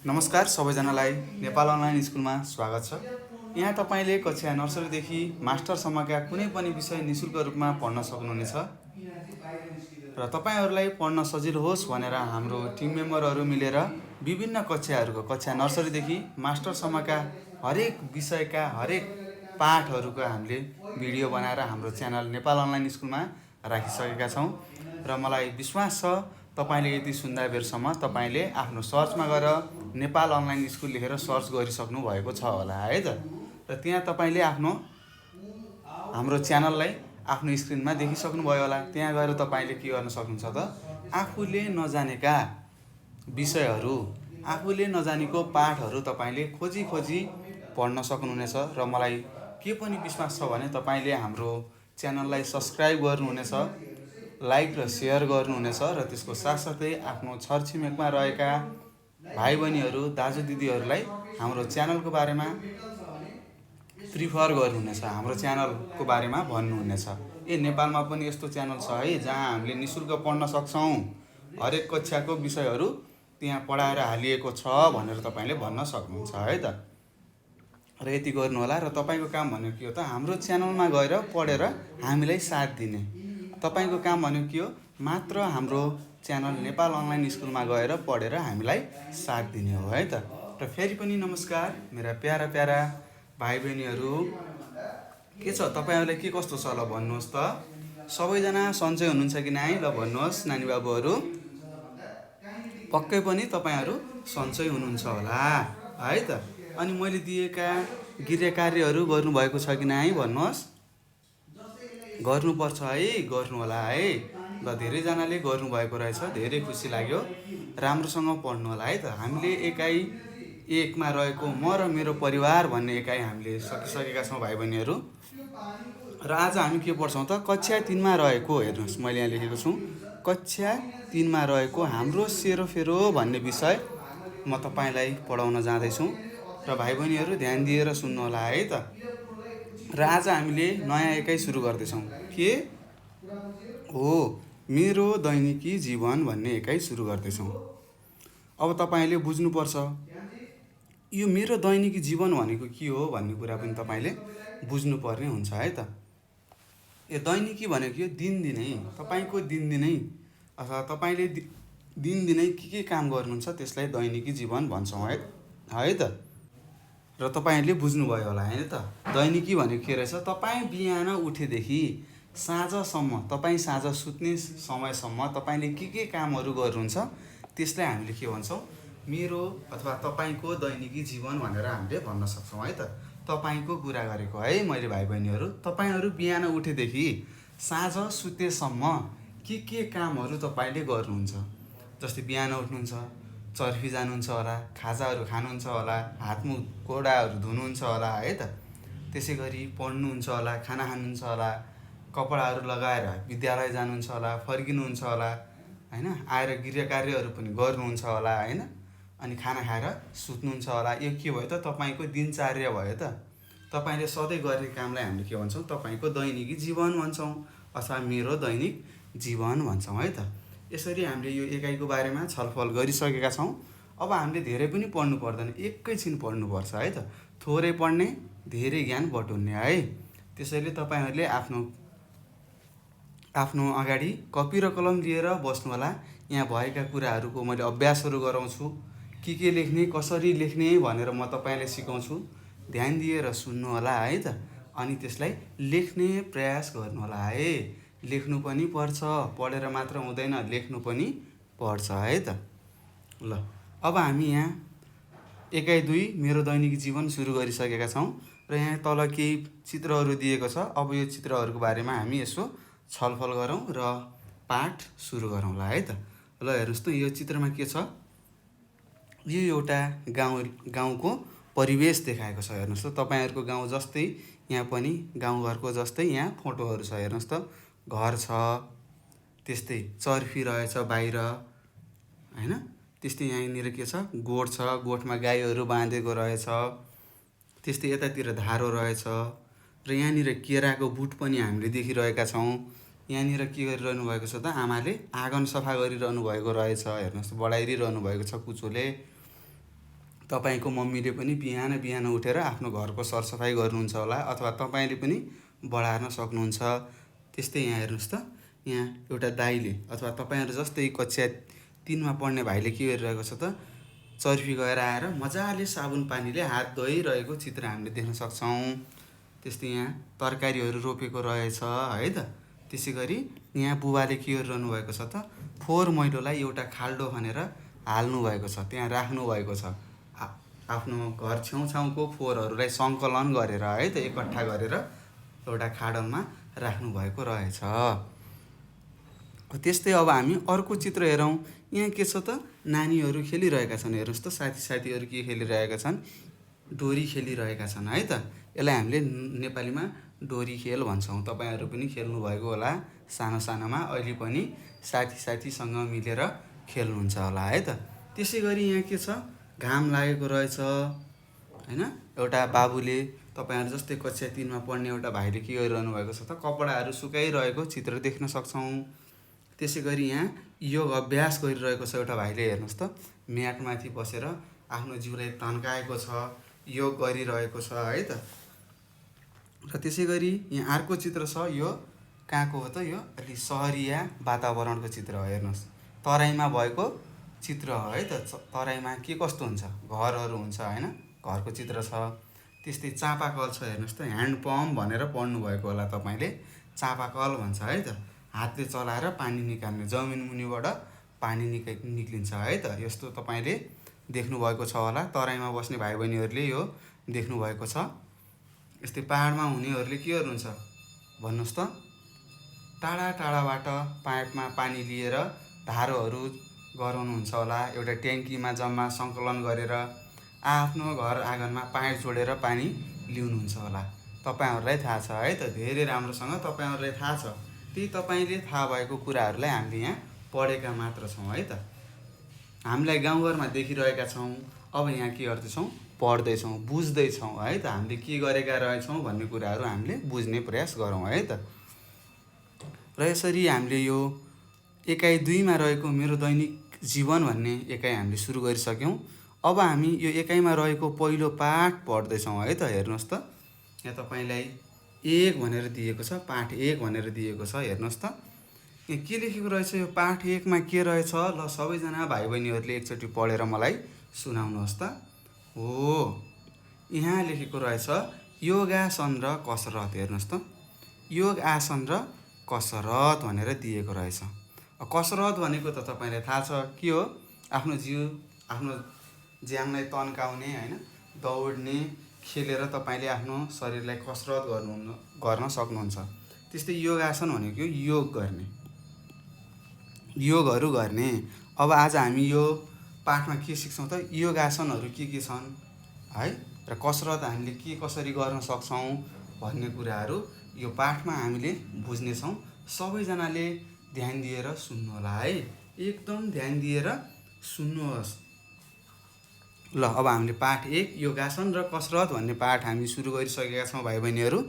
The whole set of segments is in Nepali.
नमस्कार सबैजनालाई नेपाल अनलाइन स्कुलमा स्वागत छ। यहाँ तपाईँले कक्षा नर्सरीदेखि मास्टरसम्मका कुनै पनि विषय निःशुल्क रूपमा पढ्न सक्नुहुनेछ र तपाईँहरूलाई पढ्न सजिलो होस् भनेर हाम्रो टिम मेम्बरहरू मिलेर विभिन्न कक्षा नर्सरीदेखि मास्टरसम्मका हरेक विषयका हरेक पाठहरूको हामीले भिडियो बनाएर हाम्रो च्यानल नेपाल अनलाइन स्कुलमा राखिसकेका छौँ र मलाई विश्वास छ तपाईँले यति सुन्दा बेरसम्म तपाईँले आफ्नो सर्चमा गएर नेपाल अनलाइन स्कुल लेखेर सर्च गरिसक्नु भएको छ होला है त। र त्यहाँ तपाईँले हाम्रो च्यानललाई आफ्नो स्क्रिनमा देखिसक्नुभयो होला। त्यहाँ गएर तपाईँले के गर्न सक्नुहुन्छ त, आफूले नजानेका विषयहरू, आफूले नजानेको पाठहरू तपाईँले खोजी पढ्न सक्नुहुनेछ र मलाई के पनि विश्वास छ भने तपाईँले हाम्रो च्यानललाई सब्सक्राइब गर्नुहुनेछ, लाइक र सेयर गर्नुहुनेछ र त्यसको साथसाथै आफ्नो छरछिमेकमा रहेका भाइ बहिनीहरू, दाजु दिदीहरूलाई हाम्रो च्यानलको बारेमा प्रिफर गर्नुहुनेछ, हाम्रो च्यानलको बारेमा भन्नुहुनेछ। नेपालमा पनि यस्तो च्यानल छ है जहाँ हामीले निःशुल्क पढ्न सक्छौँ, हरेक कक्षाको विषयहरू त्यहाँ पढाएर हालिएको छ भनेर तपाईँले भन्न सक्नुहुन्छ है त। र यति गर्नुहोला र तपाईँको काम भनेको के हो त, हाम्रो च्यानलमा गएर पढेर हामीलाई साथ दिने। तपाईँको काम भनेको के हो, मात्र हाम्रो च्यानल नेपाल अनलाइन स्कुलमा गएर पढेर हामीलाई साथ दिने हो है त। र फेरि पनि नमस्कार मेरा प्यारा प्यारा भाइ बहिनीहरू, के छ तपाईँहरूलाई के कस्तो छ ल भन्नुहोस् त। सबैजना सन्चै हुनुहुन्छ कि नै ल भन्नुहोस् नानी बाबुहरू। पक्कै पनि तपाईँहरू सन्चै हुनुहुन्छ होला है त। अनि मैले दिएका गृह कार्यहरू गर्नुभएको छ कि नै भन्नुहोस्। गर्नुपर्छ है, गर्नु होला है। ल धेरैजनाले गर्नुभएको रहेछ, धेरै खुसी लाग्यो। राम्रोसँग पढ्नु होला है त। हामीले एकाइ एकमा रहेको म र मेरो परिवार भन्ने एकाइ हामीले सकिसकेका छौँ भाइ बहिनीहरू। र आज हामी के पढ्छौँ त, कक्षा 3मा रहेको, हेर्नुहोस् मैले यहाँ लेखेको छु, कक्षा 3मा रहेको हाम्रो सेरोफेरो भन्ने विषय म तपाईँलाई पढाउन जाँदैछु र भाइ बहिनीहरू ध्यान दिएर सुन्नु होला है त। र आज हामीले नयाँ एकाइ सुरु गर्दैछौँ। के हो, मेरो दैनिकी जीवन भन्ने एकाइ सुरु गर्दैछौँ। अब तपाईँले बुझ्नुपर्छ यो मेरो दैनिकी जीवन भनेको के हो भन्ने कुरा पनि तपाईँले बुझ्नुपर्ने हुन्छ है त। यो दैनिकी भनेको यो दिनदिनै, तपाईँको दिनदिनै अथवा तपाईँले दिनदिनै के काम गर्नुहुन्छ त्यसलाई दैनिकी जीवन भन्छौँ है त। र तपाईँहरूले बुझ्नुभयो होला होइन त। दैनिकी भनेको के रहेछ, तपाईँ बिहान उठेदेखि साँझसम्म, तपाईँ साँझ सुत्ने समयसम्म तपाईँले के कामहरू गर्नुहुन्छ त्यसलाई हामीले के भन्छौँ, मेरो अथवा तपाईँको दैनिकी जीवन भनेर हामीले भन्न सक्छौँ है त। तपाईँको कुरा गरेको है मैले भाइ बहिनीहरू। तपाईँहरू बिहान उठेदेखि साँझ सुतेसम्म के कामहरू तपाईँले गर्नुहुन्छ। जस्तै बिहान उठ्नुहुन्छ, चर्फी जानुहुन्छ होला, खाजाहरू खानुहुन्छ होला, हातमुख गोडाहरू धुनुहुन्छ होला है त। त्यसै गरी पढ्नुहुन्छ होला, खाना खानुहुन्छ होला, कपडाहरू लगाएर विद्यालय जानुहुन्छ होला, फर्किनुहुन्छ होला होइन, आएर गृह कार्यहरू पनि गर्नुहुन्छ होला होइन, अनि खाना खाएर सुत्नुहुन्छ होला। यो के भयो त, तपाईँको दिनचर्या भयो त। तपाईँले सधैँ गर्ने कामलाई हामीले के भन्छौँ, तपाईँको दैनिकी जीवन भन्छौँ अथवा मेरो दैनिक जीवन भन्छौँ है त। यसरी हामीले यो एकाइको बारेमा छलफल गरिसकेका छौँ। अब हामीले धेरै पनि पढ्नु पर्दैन, एकैछिन पढ्नुपर्छ है त। थोरै पढ्ने, धेरै ज्ञान बटुल्ने है। त्यसैले तपाईँहरूले आफ्नो अगाडि कपी र कलम लिएर बस्नु होला। यहाँ भएका कुराहरूको मैले अभ्यासहरू गराउँछु, के लेख्ने, कसरी लेख्ने भनेर म तपाईँलाई सिकाउँछु। ध्यान दिएर सुन्नु होला है त। अनि त्यसलाई लेख्ने प्रयास गर्नु होला है। लेख्नु पनि पर्छ, पढेर मात्र हुँदैन, लेख्नु पनि पर्छ है त। ल अब हामी यहाँ एकाइ 2 मेरो दैनिक जीवन सुरु गरिसकेका छौँ र यहाँ तल केही चित्रहरू दिएको छ। अब यो चित्रहरूको बारेमा हामी यसो छलफल गरौँ र पाठ सुरु गरौँला है त। ल हेर्नुहोस् त, यो चित्रमा के छ, यो एउटा गाउँको परिवेश देखाएको छ। हेर्नुहोस् त, तपाईँहरूको गाउँ जस्तै यहाँ पनि गाउँघरको जस्तै यहाँ फोटोहरू छ। हेर्नुहोस् त, घर छ, त्यस्तै चर्फी रहेछ बाहिर होइन, त्यस्तै यहाँनिर के छ, गोठ छ, गोठमा गाईहरू बाँधेको रहेछ, त्यस्तै यतातिर धारो रहेछ र यहाँनिर केराको बुट पनि हामीले देखिरहेका छौँ। यहाँनिर के गरिरहनु भएको छ त, आमाले आँगन सफा गरिरहनु भएको रहेछ। हेर्नुहोस् त, बढाइरहनु भएको छ कुचोले तपाईँको मम्मीले पनि बिहान बिहान उठेर आफ्नो घरको सरसफाइ गर्नुहुन्छ होला, अथवा तपाईँले पनि बढार्न सक्नुहुन्छ। त्यस्तै यहाँ हेर्नुहोस् त, यहाँ एउटा दाइले अथवा तपाईँहरू जस्तै कक्षा 3मा पढ्ने भाइले के गरिरहेको छ त, चर्फी गएर आएर मजाले साबुन पानीले हात धोइरहेको चित्र हामीले देख्न सक्छौँ। त्यस्तै यहाँ तरकारीहरू रोपेको रहेछ है त। त्यसै गरी यहाँ बुबाले के गरिरहनु भएको छ त, फोहोर मैलोलाई एउटा खाल्डो खनेर हाल्नु भएको छ, त्यहाँ राख्नु भएको छ। आफ्नो घर छेउछाउको फोहोरहरूलाई सङ्कलन गरेर है त, एकट्ठा गरेर एउटा खाडलमा राख्नु भएको रहेछ। त्यस्तै अब हामी अर्को चित्र हेरौँ। यहाँ के छ त, नानीहरू खेलिरहेका छन्। हेर्नुहोस् त, साथीहरू के खेलिरहेका छन्, डोरी खेलिरहेका छन् है त। यसलाई हामीले नेपालीमा डोरी खेल भन्छौँ। तपाईँहरू पनि खेल्नुभएको होला सानो सानोमा, अहिले पनि साथीसँग मिलेर खेल्नुहुन्छ होला है त। त्यसै गरी यहाँ के छ, घाम लागेको रहेछ होइन। एउटा बाबुले, तपाईँहरू जस्तै कक्षा 3मा पढ्ने एउटा भाइले के गरिरहनु भएको छ त, कपडाहरू सुकाइरहेको चित्र देख्न सक्छौँ। त्यसै गरी यहाँ योग अभ्यास गरिरहेको छ एउटा भाइले। हेर्नुहोस् त, म्याटमाथि बसेर आफ्नो जिउलाई तन्काएको छ, योग गरिरहेको छ है त। र त्यसै गरी यहाँ अर्को चित्र छ, यो कहाँको हो त, यो अलि सहरिया वातावरणको चित्र हो। हेर्नुहोस्, तराईमा भएको चित्र हो है त। तराईमा के कस्तो हुन्छ, घरहरू हुन्छ होइन, घरको चित्र छ। त्यस्तै चापाकल छ। हेर्नुहोस् त, ह्यान्डपम्प भनेर पढ्नुभएको होला तपाईँले, चापाकल भन्छ है त। हातले चलाएर पानी निकाल्ने, जमिन मुनिबाट पानी निक्लिन्छ है त। यस्तो तपाईँले देख्नुभएको छ होला। तराईमा बस्ने भाइ बहिनीहरूले यो देख्नुभएको छ। यस्तै पाहाडमा हुनेहरूले के गर्नुहुन्छ भन्नुहोस् त, टाढा टाढाबाट पाइपमा पानी लिएर धारोहरू गराउनुहुन्छ होला। एउटा ट्याङ्कीमा जम्मा सङ्कलन गरेर आफ्नो घर आँगनमा पाइप जोडेर पानी ल्याउनुहुन्छ होला। तपाईँहरूलाई थाहा छ है त, धेरै राम्रोसँग तपाईँहरूलाई थाहा छ। त्यही तपाईँले थाहा भएको कुराहरूलाई हामीले यहाँ पढेका मात्र छौँ है त। हामीलाई गाउँघरमा देखिरहेका छौँ, अब यहाँ के गर्दैछौँ, पढ्दैछौँ, बुझ्दैछौँ है त। हामीले के गरेका रहेछौँ भन्ने कुराहरू हामीले बुझ्ने प्रयास गरौँ है त। र यसरी हामीले यो एकाइ 2मा रहेको मेरो दैनिक जीवन भन्ने एकाइ हामीले सुरु गरिसक्यौँ। अब हामी यो एकाइमा रहेको पहिलो पाठ पढ्दैछौँ है त। हेर्नुहोस् त, यहाँ तपाईँलाई 1 भनेर दिएको छ, पाठ 1 भनेर दिएको छ। हेर्नुहोस् त, यहाँ के लेखेको रहेछ, यो पाठ 1मा के रहेछ, ल सबैजना भाइ बहिनीहरूले एकचोटि पढेर मलाई सुनाउनुहोस् त। हो, यहाँ लेखेको रहेछ योगासन र कसरत। हेर्नुहोस् त, योग आसन र कसरत भनेर दिएको रहेछ। कसरत भनेको त तपाईँलाई थाहा छ के हो, आफ्नो जिउ, आफ्नो ज्यानलाई तन्काउने होइन, दौड्ने, खेलेर तपाईँले आफ्नो शरीरलाई कसरत गर्न सक्नुहुन्छ। त्यस्तै योगासन भनेको योग गर्ने, योगहरू गर्ने। अब आज हामी यो पाठमा के सिक्छौँ त, योगासनहरू के छन् है, र कसरत हामीले के कसरी गर्न सक्छौँ भन्ने कुराहरू यो पाठमा हामीले बुझ्नेछौँ। सबैजनाले ध्यान दिएर सुन्नु होला है, एकदम ध्यान दिएर सुन्नुहोस्। ल, अब हामीले पाठ 1 योगासन र कसरत भन्ने पाठ हामी सुरु गरिसकेका छौँ भाइ बहिनीहरू।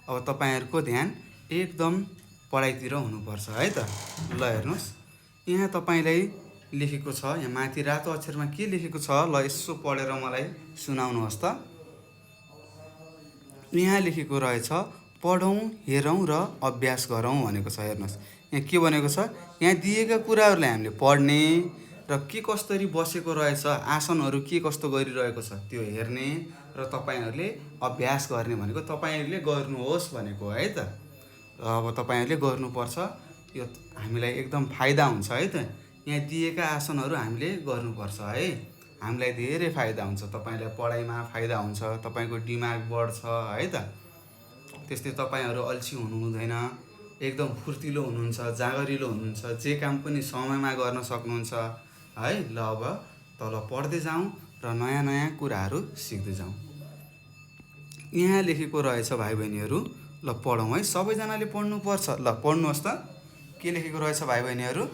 अब तपाईँहरूको ध्यान एकदम पढाइतिर हुनुपर्छ है त। ल हेर्नुहोस्, यहाँ तपाईँलाई लेखेको छ, यहाँ माथि रातो अक्षरमा के लेखेको छ, ल यसो पढेर मलाई सुनाउनुहोस् त। यहाँ लेखेको रहेछ पढौँ, हेरौँ र अभ्यास गरौँ भनेको छ। हेर्नुहोस्, यहाँ के भनेको छ, यहाँ दिएका कुराहरूलाई हामीले पढ्ने र के कसरी बसेको रहेछ, आसनहरू के कस्तो गरिरहेको छ त्यो हेर्ने र तपाईँहरूले अभ्यास गर्ने भनेको, तपाईँहरूले गर्नुहोस् भनेको है त। अब तपाईँहरूले गर्नुपर्छ, यो हामीलाई एकदम फाइदा हुन्छ है त। यहाँ दिएका आसनहरू हामीले गर्नुपर्छ है, हामीलाई धेरै फाइदा हुन्छ। तपाईँलाई पढाइमा फाइदा हुन्छ, तपाईँको दिमाग बढ्छ है त। त्यस्तै तपाईँहरू अल्छी हुनु हुँदैन, एकदम फुर्तिलो हुनुहुन्छ, जागरिलो हुनुहुन्छ, जे काम पनि समयमा गर्न सक्नुहुन्छ है। ल अब तल पढ्दै जाउँ र नयाँ नयाँ कुराहरू सिक्दै जाउँ। यहाँ लेखेको रहेछ भाइ बहिनीहरू, ल पढौँ है, सबैजनाले पढ्नुपर्छ। ल पढ्नुहोस् त, के लेखेको रहेछ भाइ बहिनीहरू।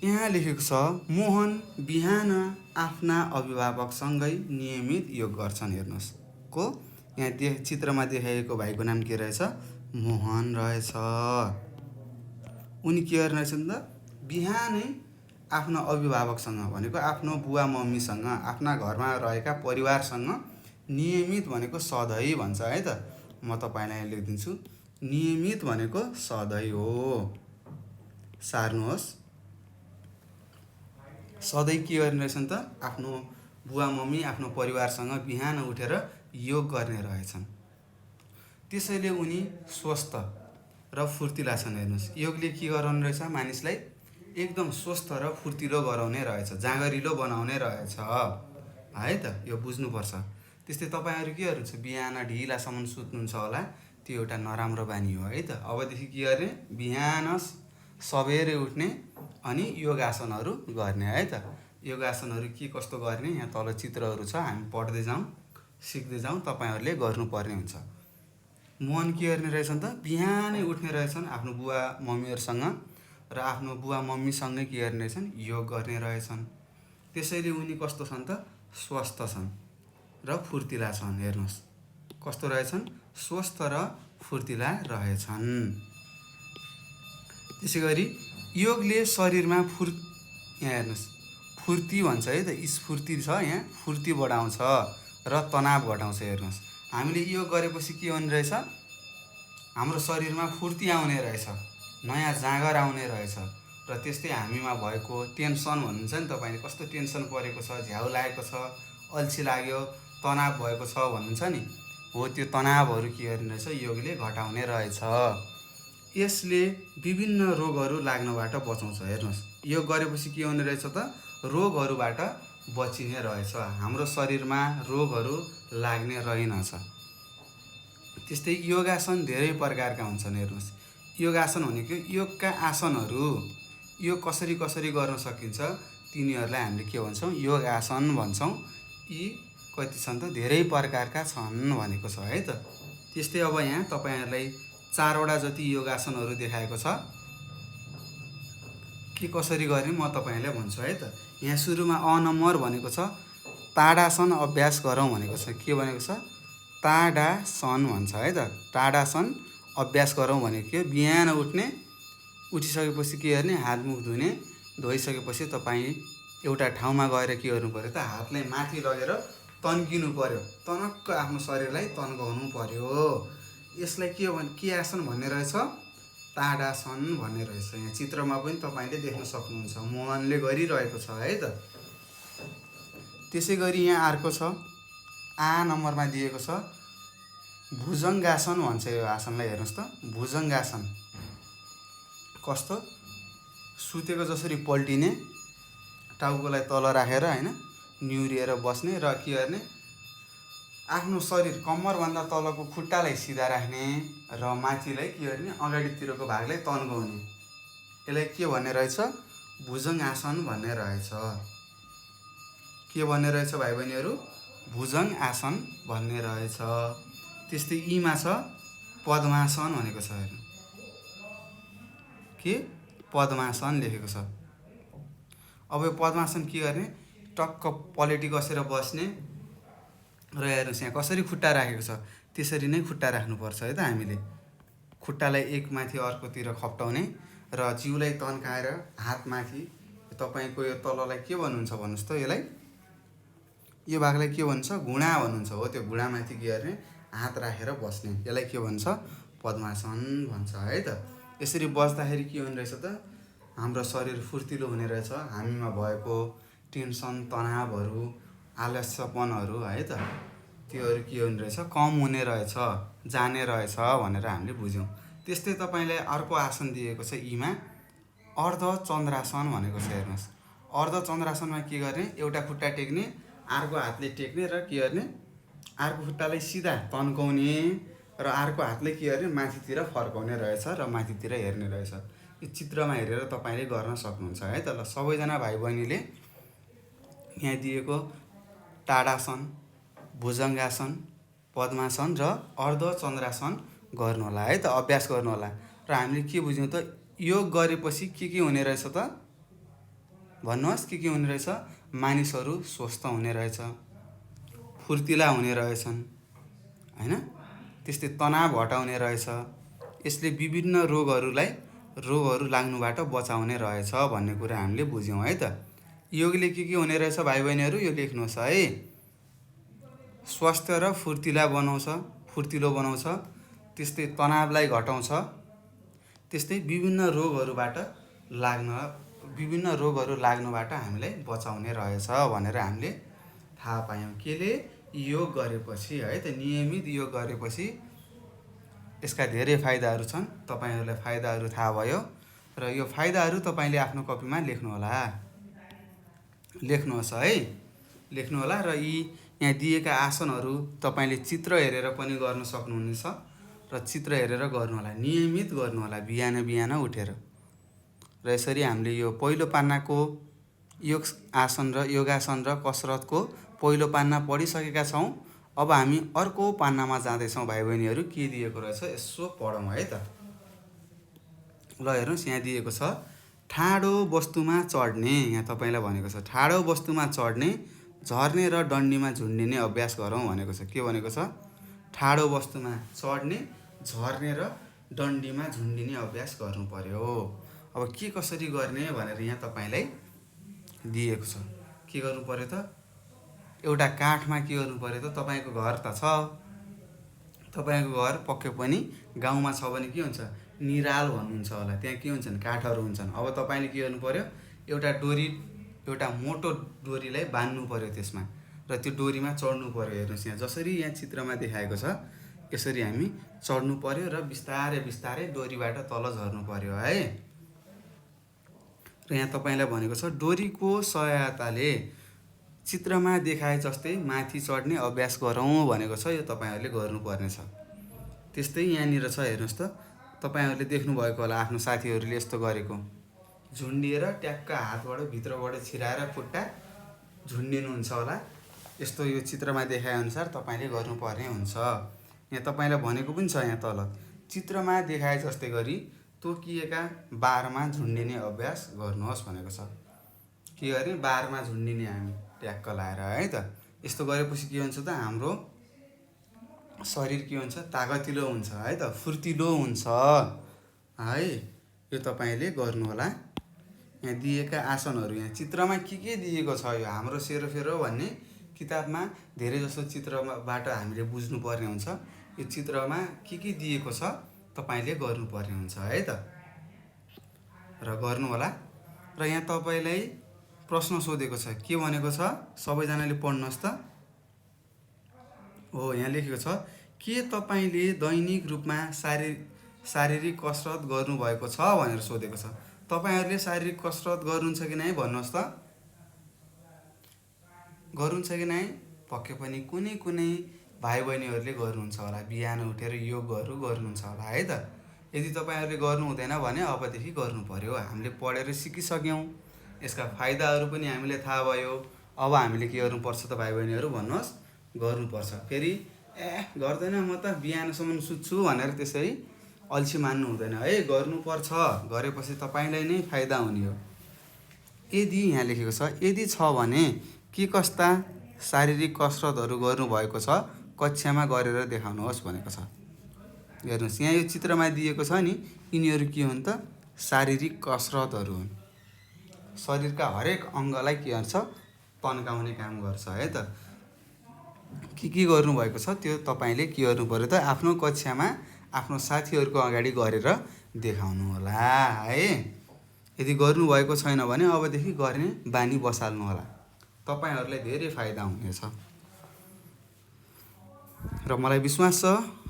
यहाँ लेखेको छ मोहन बिहान आफ्ना अभिभावकसँगै नियमित योग गर्छन्। हेर्नुहोस्, को यहाँ चित्रमा देखाइएको भाइको नाम के रहेछ, मोहन रहेछ। उनी के गर्ने रहेछन् त, बिहानै आफ्ना अभिभावकसँग भनेको आफ्नो बुवा मम्मीसँग आफ्ना घरमा रहेका परिवारसँग नियमित भनेको सधैँ भन्छ है त। म तपाईँलाई यहाँ लेखिदिन्छु। नियमित भनेको सधैँ हो। सार्नुहोस्। सधैँ के गर्ने रहेछन् त? आफ्नो बुवा मम्मी आफ्नो परिवारसँग बिहान उठेर योग गर्ने रहेछन्। त्यसैले उनी स्वस्थ र फुर्तिला छन्। हेर्नुहोस्, योगले के गराउने रहेछ? मानिसलाई एकदम स्वस्थ र फुर्तिलो गराउने रहेछ, जाँगरिलो बनाउने रहेछ है त। यो बुझ्नुपर्छ। त्यस्तै तपाईँहरू के गर्नुहुन्छ? बिहान ढिलासम्म सुत्नुहुन्छ होला, त्यो एउटा नराम्रो बानी हो है त। अबदेखि के गर्ने? बिहान सबेरै उठ्ने अनि योगासनहरू गर्ने है त। योगासनहरू के कस्तो गर्ने? यहाँ तल चित्रहरू छ, हामी पढ्दै जाउँ, सिक्दै जाउँ, तपाईँहरूले गर्नुपर्ने हुन्छ। मन के गर्ने रहेछन् त? बिहानै उठ्ने रहेछन् आफ्नो बुवा मम्मीहरूसँग र आफ्नो बुवा मम्मीसँगै के गर्ने रहेछन्? योग गर्ने रहेछन्। त्यसैले उनी कस्तो छन् त? स्वस्थ छन् र फुर्तिला छन्। हेर्नुहोस् कस्तो रहेछन्? स्वस्थ र फुर्तिला रहेछन्। त्यसै गरी योगले शरीरमा यहाँ हेर्नुहोस्, फुर्ती भन्छ है त, स्फूर्ति छ यहाँ, फुर्ती बढाउँछ र तनाव घटाउँछ। हेर्नुहोस्, हामीले योग गरेपछि के हुने रहेछ? हाम्रो शरीरमा फुर्ती आउने रहेछ, नयाँ जाँगर आउने रहेछ र त्यस्तै हामीमा भएको टेन्सन भन्नुहुन्छ नि, तपाईँले कस्तो टेन्सन परेको छ, झ्याउ लागेको छ, अल्छी लाग्यो, तनाव भएको छ भन्नुहुन्छ नि, हो त्यो तनावहरू के गर्ने रहेछ? योगले घटाउने रहेछ। यसले विभिन्न रोगहरू लाग्नबाट बचाउँछ। हेर्नुहोस्, योग गरेपछि के हुने रहेछ त? रोगहरूबाट बचिने रहेछ। हाम्रो शरीरमा रोगहरू लाग्ने रहेनछ। त्यस्तै योगासन धेरै प्रकारका हुन्छन्। हेर्नुहोस्, योगासन भनेको योगका आसनहरू, योग कसरी कसरी गर्न सकिन्छ तिनीहरूलाई हामीले के भन्छौँ? योगासन भन्छौँ। यी कति छन् त? धेरै प्रकारका छन् भनेको छ है त। त्यस्तै अब यहाँ तपाईँहरूलाई 4वटा जति योगासनहरू देखाएको छ। के कसरी गर्ने म तपाईँहरूलाई भन्छु है त। यहाँ सुरुमा अ नम्बर भनेको छ ताडासन अभ्यास गरौँ भनेको छ। के भनेको छ? ताडासन भन्छ है त। ताडासन अभ्यास गरौँ भनेको के? बिहान उठिसकेपछि के गर्ने? हात मुख धुने, धोइसकेपछि तपाईँ एउटा ठाउँमा गएर के गर्नु पर्यो त? हातलाई माथि लगेर तन्किनु पर्यो, तनक्क आफ्नो शरीरलाई तन्काउनु पर्यो। यसलाई के आसन भन्ने रहेछ? ताडासन भन्ने रहेछ। यहाँ चित्रमा पनि तपाईँले देख्न सक्नुहुन्छ, मोहनले गरिरहेको छ है त। त्यसै गरी यहाँ अर्को छ, आ नम्बरमा दिएको छ भुजङ्गासन भन्छ यो आसनलाई। हेर्नुहोस् त, भुजङ्गासन कस्तो? सुतेको जसरी पल्टिने, टाउकोलाई तल राखेर होइन, निहुरिएर बस्ने र के गर्ने? आफ्नो शरीर कम्मरभन्दा तलको खुट्टालाई सिधा राख्ने र माथिलाई के गर्ने? अगाडितिरको भागलाई तन्काउने। यसलाई के भन्ने रहेछ? भुजङ्गासन भन्ने रहेछ। के भन्ने रहेछ भाइ बहिनीहरू? भुजङ्गासन भन्ने रहेछ। त्यस्तै यीमा छ पद्मासन भनेको छ। हेर्नु, के पद्मासन लेखेको छ। अब यो पद्मासन के गर्ने? टक्क पलेटी कसेर बस्ने र हेर्नुहोस् यहाँ कसरी खुट्टा राखेको छ, त्यसरी नै खुट्टा राख्नुपर्छ है त। हामीले खुट्टालाई एक माथि अर्कोतिर खप्टाउने र जिउलाई तन्काएर हात माथि। तपाईँको यो तललाई के भन्नुहुन्छ भन्नुहोस् त? यसलाई, यो भागलाई के भन्छ? घुँडा भन्नुहुन्छ। हो, त्यो घुँडामाथि के गर्ने? हात राखेर बस्ने। यसलाई के भन्छ? पद्मासन भन्छ है त। यसरी बस्दाखेरि के हुने रहेछ त? हाम्रो शरीर फुर्तिलो हुने रहेछ। हामीमा भएको टेन्सन, तनावहरू, आलस्यपनहरू है त, त्योहरू के हुने रहेछ? कम हुने रहेछ, जाने रहेछ भनेर हामीले बुझ्यौँ। त्यस्तै तपाईँलाई अर्को आसन दिएको छ यीमा, अर्धचन्द्रासन भनेको छ। हेर्नुहोस्, अर्धचन्द्रासनमा के गर्ने? एउटा खुट्टा टेक्ने, अर्को हातले टेक्ने र के गर्ने? अर्को खुट्टालाई सिधा तन्काउने र अर्को हातले के गर्ने? माथितिर फर्काउने रहेछ र माथितिर हेर्ने रहेछ। यो चित्रमा हेरेर तपाईँले गर्न सक्नुहुन्छ है त। ल, सबैजना भाइ बहिनीले यहाँ दिएको ताडासन, भुजङ्गासन, पद्मासन र अर्धचन्द्रासन गर्नुहोला है त, अभ्यास गर्नुहोला। र हामीले के बुझ्यौँ त? योग गरेपछि के हुने रहेछ त? भन्नुहोस्, के हुने रहेछ? मानिसहरू स्वस्थ हुने रहेछ, फुर्तिला हुने रहेछन् होइन। त्यस्तै तनाव हटाउने रहेछ। यसले विभिन्न रोगहरूलाई रोगहरू लाग्नुबाट बचाउने रहेछ भन्ने कुरा हामीले बुझ्यौँ है त। योगले के हुने रहेछ भाइ बहिनीहरू, यो लेख्नुहोस् है। स्वस्थ र फुर्तिलो बनाउँछ, त्यस्तै तनावलाई घटाउँछ, त्यस्तै विभिन्न रोगहरू लाग्नुबाट हामीलाई बचाउने रहेछ भनेर हामीले थाहा पायौँ। केले? योग गरेपछि है त। नियमित योग गरेपछि यसका धेरै फाइदाहरू छन्। तपाईँहरूलाई फाइदाहरू थाहा भयो र यो फाइदाहरू तपाईँले आफ्नो कपीमा लेख्नुहोस् है, लेख्नुहोला। र यी यहाँ दिएका आसनहरू तपाईँले चित्र हेरेर पनि गर्न सक्नुहुनेछ र चित्र हेरेर गर्नुहोला, नियमित गर्नुहोला बिहान उठेर। र यसरी हामीले यो पहिलो पान्नाको योगासन र कसरतको पहिलो पान्ना पढिसकेका छौँ। अब हामी अर्को पान्नामा जाँदैछौँ भाइ बहिनीहरू। के दिएको रहेछ यसो पढौँ है त। ल हेर्नुहोस्, यहाँ दिएको छ ठाडो वस्तुमा चढ्ने। यहाँ तपाईँलाई भनेको छ ठाडो वस्तुमा चढ्ने, झर्ने र डन्डीमा झुन्डिने अभ्यास गरौँ भनेको छ। के भनेको छ? ठाडो वस्तुमा चढ्ने, झर्ने र डन्डीमा झुन्डिने अभ्यास गर्नु पर्यो। अब के कसरी गर्ने भनेर यहाँ तपाईँलाई दिएको छ। के गर्नु पर्यो त? एउटा काठमा के गर्नु पर्यो त? तपाईँको घर त छ, तपाईँको घर पक्कै पनि गाउँमा छ भने के हुन्छ? निराल भन्नुहुन्छ होला, त्यहाँ के हुन्छन्? काठहरू हुन्छन्। अब तपाईँले के गर्नु पर्यो? एउटा मोटो डोरीलाई बान्नु पर्यो त्यसमा, र त्यो डोरीमा चढ्नु पर्यो। हेर्नुहोस् यहाँ जसरी यहाँ चित्रमा देखाएको छ यसरी हामी चढ्नु पर्यो र बिस्तारै डोरीबाट तल झर्नु पर्यो है। र यहाँ तपाईँलाई भनेको छ डोरीको सहायताले चित्रमा देखाए जस्तै माथि चढ्ने अभ्यास गरौँ भनेको छ। यो तपाईँहरूले गर्नुपर्ने छ। त्यस्तै यहाँनिर छ हेर्नुहोस् त, तपाईँहरूले देख्नुभएको होला आफ्नो साथीहरूले यस्तो गरेको। झुन्डिएर ट्याक्क हातबाट भित्रबाट छिराएर खुट्टा झुन्डिनुहुन्छ होला। यस्तो यो चित्रमा देखाएअनुसार तपाईँले गर्नुपर्ने हुन्छ। यहाँ तपाईँलाई भनेको पनि छ यहाँ तल, चित्रमा देखाए जस्तै गरी तोकिएका बारमा झुन्डिने अभ्यास गर्नुहोस् भनेको छ। के गर्ने? बारमा झुन्डिने हामी ट्याक्क लाएर है त। यस्तो गरेपछि के हुन्छ त? हाम्रो शरीर के हुन्छ? तागतिलो हुन्छ है त, फुर्तिलो हुन्छ है। यो तपाईँले गर्नुहोला। यहाँ दिएका आसनहरू यहाँ चित्रमा के दिएको छ, यो हाम्रो सेरोफेरो भन्ने किताबमा धेरै जसो चित्रबाट हामीले बुझ्नुपर्ने हुन्छ। यो चित्रमा के दिएको छ तपाईँले गर्नुपर्ने हुन्छ है त, र गर्नुहोला। र यहाँ तपाईँलाई प्रश्न सोधेको छ, के भनेको छ? सबैजनाले पढ्नुहोस् त। हो, यहाँ लेखेको छ के तपाईँले दैनिक रूपमा शारीरिक कसरत गर्नुभएको छ भनेर सोधेको छ। तपाईँहरूले शारीरिक कसरत गर्नुहुन्छ कि नै भन्नुहोस् त। गर्नुहुन्छ कि नै? पक्कै पनि कुनै भाइ बहिनीहरूले गर्नुहुन्छ होला, बिहान उठेर योगहरू गर्नुहुन्छ होला है त। यदि तपाईँहरूले गर्नु हुँदैन भने अबदेखि गर्नु पर्यो। हामीले पढेर सिकिसक्यौँ, यसका फाइदाहरू पनि हामीलाई थाहा भयो। अब हामीले के गर्नुपर्छ त भाइ बहिनीहरू भन्नुहोस्? गर्नुपर्छ। फेरि गर्दैन म त बिहानसम्म सुत्छु भनेर त्यसरी अल्छी मान्नु हुँदैन है, गर्नुपर्छ। गरेपछि तपाईँलाई नै फाइदा हुने हो। यदि यहाँ लेखेको छ यदि छ भने के कस्ता शारीरिक कसरतहरू गर्नुभएको छ कक्षामा गरेर देखाउनुहोस् भनेको छ। हेर्नुहोस् यहाँ यो चित्रमा दिएको छ नि, यिनीहरू के हुन् त? शारीरिक कसरतहरू हुन्। शरीरका हरेक अङ्गलाई के गर्छ? तन्काउने काम गर्छ है त। के गर्नुभएको छ त्यो तपाईँले के गर्नु पर्यो त? आफ्नो कक्षामा आफ्नो साथीहरूको अगाडि गरेर देखाउनु होला है। यदि गर्नुभएको छैन भने अबदेखि गर्ने बानी बसाल्नु होला, तपाईँहरूलाई धेरै फाइदा हुनेछ। र मलाई विश्वास छ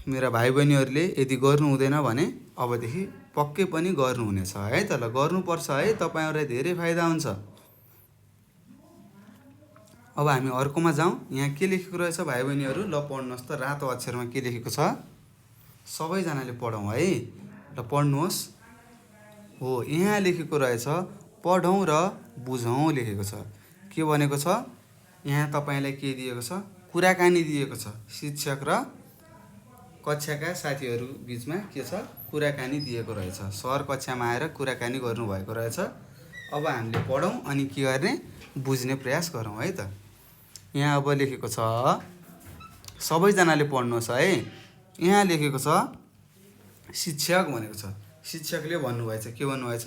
मेरा भाइ बहिनीहरूले यदि गर्नु हुँदैन भने अबदेखि पक्कै पनि गर्नुहुनेछ है त। ल गर्नुपर्छ है, तपाईँहरूलाई धेरै फाइदा हुन्छ। अब हामी अर्कोमा जाउँ। यहाँ के लेखेको रहेछ भाइ बहिनीहरू? ल पढ्नुहोस् त, रातो अक्षरमा के लेखेको छ? सबैजनाले पढौँ है। ल पढ्नुहोस्। हो, यहाँ लेखेको रहेछ पढौँ र बुझौँ लेखेको छ। के भनेको छ? यहाँ तपाईँलाई के दिएको छ? कुराकानी दिएको छ। शिक्षक र कक्षाका साथीहरू बिचमा के छ? कुराकानी दिएको रहेछ। सर कक्षामा आएर कुराकानी गर्नुभएको रहेछ। अब हामीले पढौँ अनि के गर्ने? बुझ्ने प्रयास गरौँ है त। यहाँ अब लेखेको छ, सबैजनाले पढ्नुहोस् है। यहाँ लेखेको छ शिक्षक भनेको छ। शिक्षकले भन्नुभएछ, के भन्नुभएछ,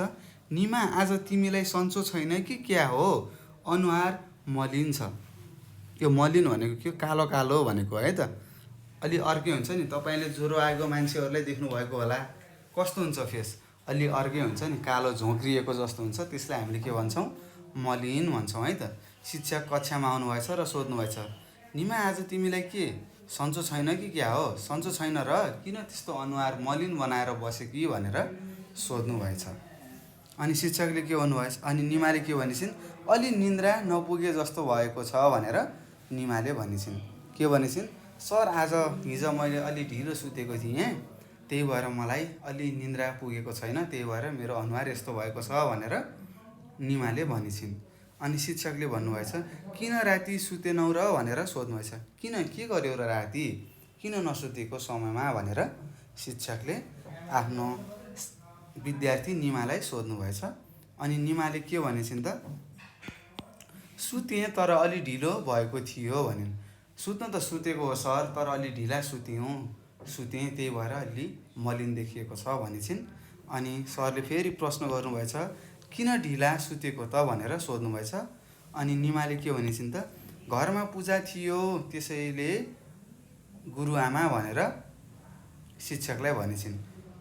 निमा आज तिमीलाई सन्चो छैन कि क्या हो, अनुहार मलिन छ। यो मलिन भनेको के हो, कालो कालो भनेको है त। अलि अर्कै हुन्छ नि, तपाईँले ज्वरो आएको मान्छेहरूलाई देख्नुभएको होला, कस्तो हुन्छ फेस, अलि अर्कै हुन्छ नि, कालो झोक्रिएको जस्तो हुन्छ, त्यसलाई हामीले के भन्छौँ, मलिन भन्छौँ है त। शिक्षक कक्षामा आउनुभएछ र सोध्नुभएछ, निमा आज तिमीलाई के सन्चो छैन कि क्या हो, सन्चो छैन र किन त्यस्तो अनुहार मलिन बनाएर बसे कि भनेर सोध्नुभएछ। अनि शिक्षकले के भन्नुभएछ, अनि निमाले के भनिसिन्, अलि निन्द्रा नपुगे जस्तो भएको छ भनेर निमाले भनिसिन्। के भनिसिन्, सर आज हिजो मैले अलि ढिलो सुतेको थिएँ, त्यही भएर मलाई अलि निन्द्रा पुगेको छैन, त्यही भएर मेरो अनुहार यस्तो भएको छ भनेर निमाले भनिसिन्। अनि शिक्षकले भन्नुभएछ, किन राति सुतेनौ र भनेर सोध्नुभएछ। किन, के गर्यौ र राति, किन नसुतेको समयमा भनेर शिक्षकले आफ्नो विद्यार्थी निमालाई सोध्नुभएछ। अनि निमाले के भनेछिन् त, सुतेँ तर अलि ढिलो भएको थियो भनिन्। सुत्न त सुतेको हो सर, तर अलि ढिला सुतेँ त्यही भएर अलि मलिन देखिएको छ भनेछिन्। अनि सरले फेरि प्रश्न गर्नुभएछ, किन ढिला सुतेको त भनेर सोध्नुभएछ। अनि निमाले के भनेछिन् त, घरमा पूजा थियो त्यसैले गुरुआमा भनेर शिक्षकलाई भनेछिन्।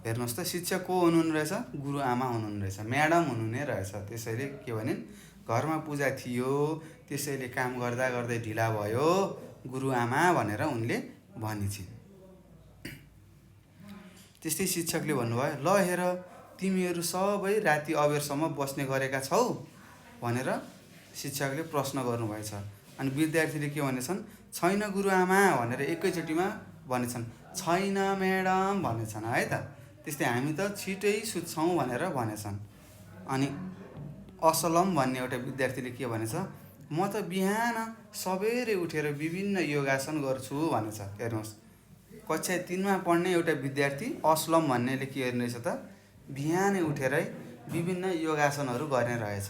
हेर्नुहोस् त, शिक्षक को हुनुहुने रहेछ, गुरुआमा हुनुहुने रहेछ, म्याडम हुनुहुने रहेछ। त्यसैले के भनिन्, घरमा पूजा थियो त्यसैले काम गर्दा गर्दै ढिला भयो गुरुआमा भनेर उनले भनिछिन्। त्यस्तै शिक्षकले भन्नुभयो, ल हेर तिमीहरू सबै राति अबेरसम्म बस्ने गरेका छौ भनेर शिक्षकले प्रश्न गर्नुभएछ। अनि विद्यार्थीले के भनेछन्, छैन गुरुआमा भनेर एकैचोटिमा भनेछन्, छैन म्याडम भनेछन् है त। त्यस्तै हामी त छिटै सुत्छौँ भनेर भनेछन्। अनि असलम भन्ने एउटा विद्यार्थीले के भनेछ, म त बिहान सबेरै उठेर विभिन्न योगासन गर्छु भनेछ। हेर्नुहोस्, कक्षा 3मा पढ्ने एउटा विद्यार्थी असलम भन्नेले के गर्ने रहेछ त, बिहानै उठेरै विभिन्न योगासनहरू गर्ने रहेछ।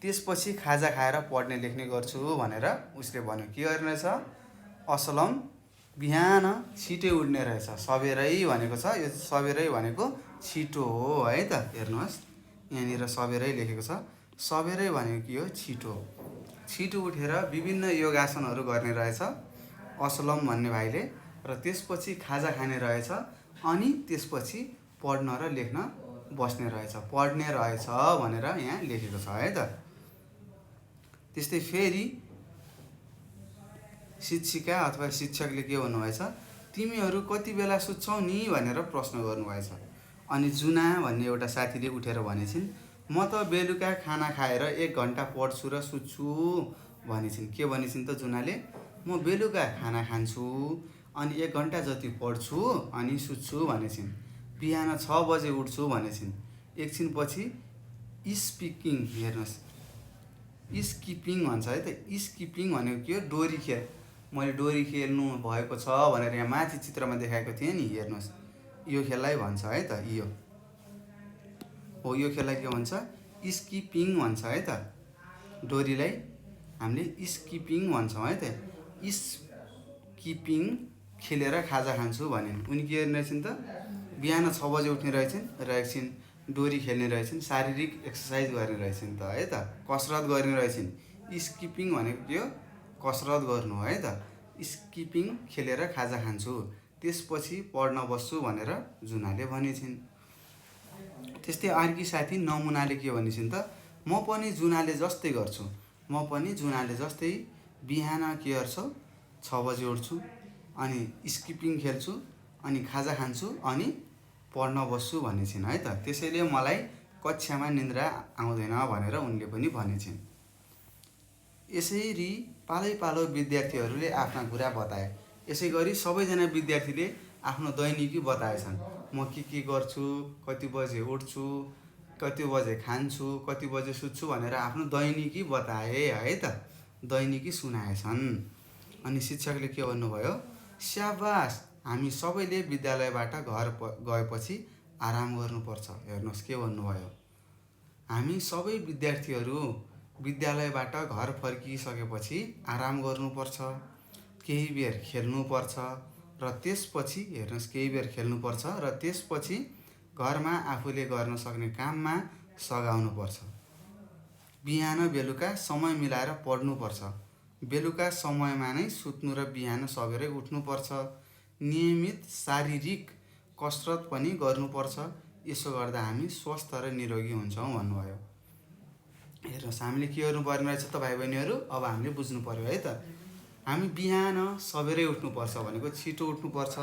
त्यसपछि खाजा खाएर पढ्ने लेख्ने गर्छु भनेर उसले भन्यो। के गर्ने रहेछ, असलम बिहान छिटै उठ्ने रहेछ। सबेरै भनेको छ, यो सबेरै भनेको छिटो हो है त। हेर्नुहोस् यहाँनिर सबेरै लेखेको छ, सबेरै भनेको के हो, छिटो। छिटो उठेर विभिन्न योगासनहरू गर्ने रहेछ असलम भन्ने भाइले, र त्यसपछि खाजा खाने रहेछ, अनि त्यसपछि पढ्न र लेख्न बस्ने रहेछ, पढ्ने रहेछ भनेर यहाँ लेखेको छ है त। त्यस्तै फेरि शिक्षिका अथवा शिक्षकले के भन्नुभएछ, तिमीहरू कति बेला सुत्छौ नि भनेर प्रश्न गर्नुभएछ। अनि जुना भन्ने एउटा साथीले उठेर भनेछिन्, म त बेलुका खाना खाएर 1 घन्टा पढ्छु र सुत्छु भनेछिन्। के भनेछिन् त जुनाले, म बेलुका खाना खान्छु अनि 1 घन्टा जति पढ्छु अनि सुत्छु भनेछिन्। बिहान 6 बजे उठ्छु भनेछिन्। एकछिनपछि स्पिकिङ, हेर्नुहोस् स्किपिङ भन्छ है त। स्किपिङ भनेको के हो, डोरी खेल। मैले डोरी खेल्नु भएको छ भनेर यहाँ माथि चित्रमा देखाएको थिएँ नि, हेर्नुहोस् यो खेललाई भन्छ है त। यो हो, यो खेललाई के भन्छ, स्किपिङ भन्छ है त। डोरीलाई हामीले स्किपिङ भन्छौँ है त। स्किपिङ खेलेर खाजा खान्छु भनिन्। उनी के गर्ने रहेछन् त, बिहान 6 बजे उठ्ने रहेछन्, डोरी खेल्ने रहेछन्, शारीरिक एक्सर्साइज गर्ने रहेछन् त है त, कसरत गर्ने रहेछन्। स्किपिङ भनेको के हो, कसरत गर्नु है त। स्किपिङ खेलेर खाजा खान्छु, त्यसपछि पढ्न बस्छु भनेर जुनाले भनेछिन्। त्यस्तै अर्की साथी नमुनाले के भनेछिन् त, म पनि जुनाले जस्तै गर्छु, म पनि जुनाले जस्तै बिहान के गर्छु, 6 बजे उठ्छु अनि स्किपिङ खेल्छु अनि खाजा खान्छु अनि पढ्न बस्छु भनेछिन् है त। त्यसैले मलाई कक्षामा निन्द्रा आउँदैन भनेर उनले पनि भनेछिन्। यसरी पालै पालो विद्यार्थीहरूले आफ्ना कुरा बताए। यसै गरी सबैजना विद्यार्थीले आफ्नो दैनिकी बताएछन्। म के गर्छु, कति बजे उठ्छु, कति बजे खान्छु, कति बजे सुत्छु भनेर आफ्नो दैनिकी बताए है त, दैनिकी सुनाएछन्। अनि शिक्षकले के भन्नुभयो, स्याबास, हामी सबैले विद्यालयबाट घर गएपछि आराम गर्नुपर्छ। हेर्नुहोस् के भन्नुभयो, हामी सबै विद्यार्थीहरू विद्यालयबाट घर फर्किसकेपछि आराम गर्नुपर्छ, केही बेर खेल्नुपर्छ र त्यसपछि, हेर्नुहोस् केही बेर खेल्नुपर्छ र त्यसपछि घरमा आफूले गर्न सक्ने काममा सघाउनुपर्छ। बिहान बेलुका समय मिलाएर पढ्नुपर्छ। बेलुका समयमा नै सुत्नु र बिहान सबेरै उठ्नुपर्छ। नियमित शारीरिक कसरत पनि गर्नुपर्छ। यसो गर्दा हामी स्वस्थ र निरोगी हुन्छौँ भन्नुभयो। हेर्नुहोस्, हामीले के गर्नुपर्ने रहेछ त भाइ बहिनीहरू? अब हामीले बुझ्नु पर्यो है त। हामी बिहान सबेरै उठ्नुपर्छ भनेको छिटो उठ्नुपर्छ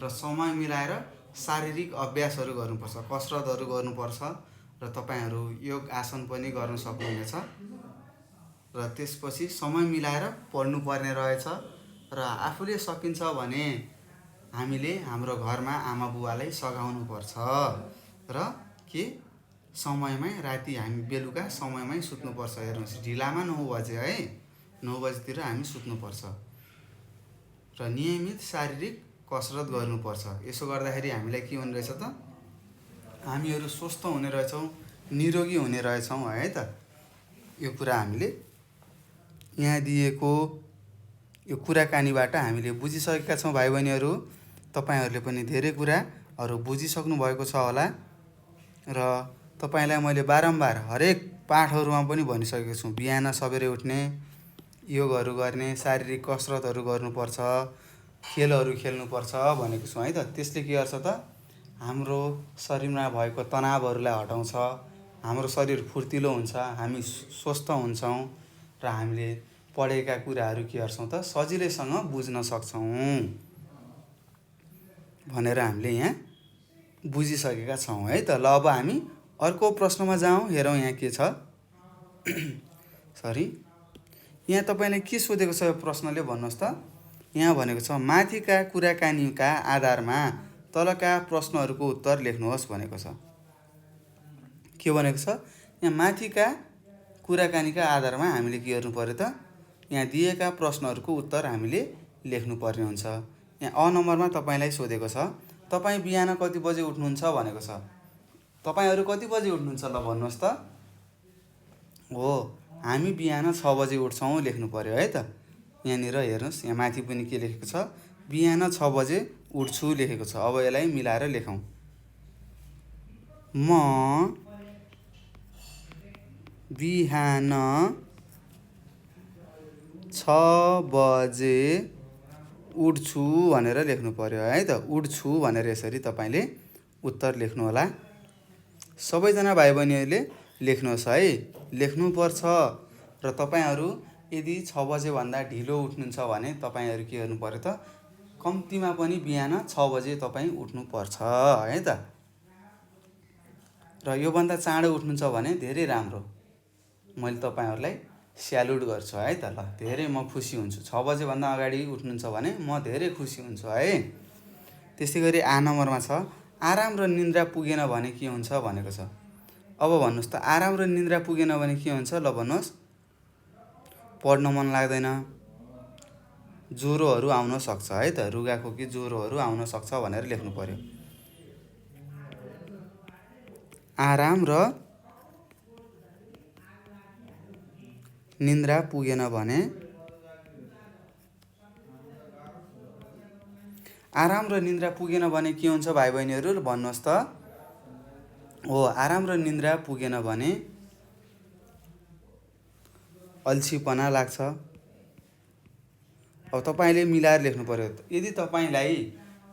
र समय मिलाएर शारीरिक अभ्यासहरू गर्नुपर्छ, कसरतहरू गर्नुपर्छ र तपाईँहरू योग आसन पनि गर्न सक्नुहुनेछ। र त्यसपछि समय मिलाएर पढ्नुपर्ने रहेछ र आफूले सकिन्छ भने हामीले हाम्रो घरमा आमा बुवालाई सघाउनुपर्छ र के समयमै राति हामी बेलुका समयमै सुत्नुपर्छ। हेर्नुहोस्, ढिलामा 9 बजे है, 9 बजेतिर हामी सुत्नुपर्छ र नियमित शारीरिक कसरत गर्नुपर्छ। यसो गर्दाखेरि हामीलाई के हुने रहेछ त? हामीहरू स्वस्थ हुने रहेछौँ, निरोगी हुने रहेछौँ है त। यो कुरा हामीले यहाँ दिएको यो कुराकानीबाट हामीले बुझिसकेका छौँ भाइ बहिनीहरू। तपाईँहरूले पनि धेरै कुराहरू बुझिसक्नु भएको छ होला र तपाईँलाई मैले बारम्बार हरेक पाठहरूमा पनि भनिसकेको छु। बिहान सबेरै उठ्ने, योगहरू गर्ने, शारीरिक कसरतहरू गर्नुपर्छ, खेलहरू खेल्नुपर्छ भनेको छु है त। त्यसले के गर्छ त? हाम्रो शरीरमा भएको तनावहरूलाई हटाउँछ, हाम्रो शरीर फुर्तिलो हुन्छ, हामी स्वस्थ हुन्छौँ र हामीले पढेका कुराहरू के गर्छौँ त? सजिलैसँग बुझ्न सक्छौँ भनेर हामीले यहाँ बुझिसकेका छौँ है त। ल अब हामी अर्को प्रश्नमा जाउँ। हेरौँ यहाँ के छ। सरी, यहाँ तपाईँले के सोधेको छ प्रश्नले भन्नुहोस् त? यहाँ भनेको छ माथिका कुराकानीका आधारमा तलका प्रश्नहरूको उत्तर लेख्नुहोस् भनेको छ। के भनेको छ? यहाँ माथिका कुराकानीका आधारमा हामीले के गर्नु पर्यो त? यहाँ दिएका प्रश्नहरूको उत्तर हामीले लेख्नुपर्ने हुन्छ। यहाँ अ नम्बरमा तपाईँलाई सोधेको छ, तपाईँ बिहान कति बजे उठ्नुहुन्छ भनेको छ। तपाईँहरू कति बजे उठ्नुहुन्छ ल भन्नुहोस् त? हो, हामी बिहान 6 बजे उठ्छौँ लेख्नु पर्यो है त। यहाँनिर हेर्नुहोस्, यहाँ माथि पनि के लेखेको छ? बिहान 6 बजे उठ्छु लेखेको छ। अब यसलाई मिलाएर लेखौँ। म बिहान 6 बजे उठ्छु भनेर लेख्नु पर्यो है त। उठ्छु भनेर यसरी तपाईँले उत्तर लेख्नु होला। सबैजना भाइ बहिनीहरूले लेख्नुहोस् है, लेख्नुपर्छ। र तपाईँहरू यदि 6 बजेभन्दा ढिलो उठ्नुहुन्छ भने तपाईँहरू के गर्नु पर्यो त? कम्तीमा पनि बिहान 6 बजे तपाईँ उठ्नुपर्छ है त। र योभन्दा चाँडो उठ्नुहुन्छ भने धेरै राम्रो। मैले तपाईँहरूलाई स्यालुट गर्छु है त। ल, धेरै म खुसी हुन्छु। 6 बजेभन्दा अगाडि उठ्नुहुन्छ भने म धेरै खुसी हुन्छु है। त्यस्तै गरी आ नम्बरमा छ, आराम र निन्द्रा पुगेन भने के हुन्छ भनेको छ। अब भन्नुहोस् त, आराम र निन्द्रा पुगेन भने के हुन्छ? ल भन्नुहोस्। पढ्न मन लाग्दैन, ज्वरोहरू आउन सक्छ है त। रुगाखोकी ज्वरोहरू आउन सक्छ भनेर लेख्नु पर्यो। आराम र निन्द्रा पुगेन भने, आराम र निन्द्रा पुगेन भने के हुन्छ भाइ बहिनीहरू भन्नुहोस् त? हो, आराम र निन्द्रा पुगेन भने अल्छीपना लाग्छ। अब तपाईँले मिलाएर लेख्नु पर्यो। यदि तपाईँलाई